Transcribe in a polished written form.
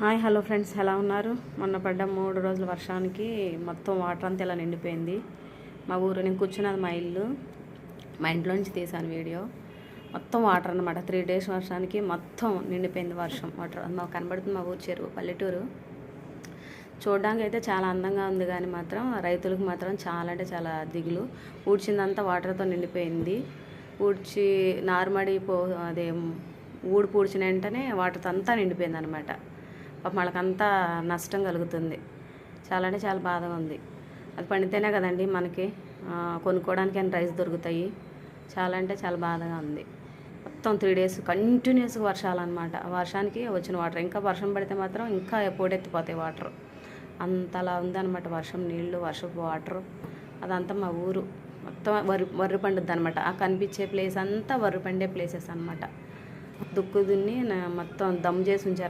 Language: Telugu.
హాయ్ హలో ఫ్రెండ్స్, ఎలా ఉన్నారు? మొన్న పడ్డ 3 రోజుల వర్షానికి మొత్తం వాటర్ అంతా ఇలా నిండిపోయింది. మా ఊరు నేను కూర్చున్నది మా ఇల్లు. మా ఇంట్లో నుంచి తీసాను వీడియో. మొత్తం వాటర్ అన్నమాట. 3 డేస్ వర్షానికి మొత్తం నిండిపోయింది వర్షం వాటర్. మాకు కనబడుతుంది మా ఊరు చెరువు, పల్లెటూరు. చూడడానికి అయితే చాలా అందంగా ఉంది, కానీ మాత్రం రైతులకు మాత్రం చాలా అంటే చాలా దిగులు. ఊడ్చిందంతా వాటర్తో నిండిపోయింది. ఊడ్చి నారుమడి అదే ఊడు పూడ్చిన వెంటనే వాటర్తో అంతా నిండిపోయింది అనమాట. వాళ్ళకంతా నష్టం కలుగుతుంది. చాలా అంటే చాలా బాధగా ఉంది. అది పండితేనే కదండి మనకి కొనుక్కోవడానికి రైస్ దొరుకుతాయి. చాలా అంటే చాలా బాధగా ఉంది. మొత్తం 3 డేస్ కంటిన్యూస్గా వర్షాలు అనమాట. వర్షానికి వచ్చిన వాటర్ ఇంకా వర్షం పడితే మాత్రం ఇంకా పోటెత్తిపోతాయి వాటర్. అంతలా ఉందన్నమాట వర్షం నీళ్ళు, వర్షపు వాటర్. అదంతా మా ఊరు మొత్తం వరి పండుద్ది అనమాట. ఆ కనిపించే ప్లేస్ అంతా వరి పండే ప్లేసెస్ అనమాట. దుక్కు దున్ని మొత్తం దమ్ చేసి ఉంచారు.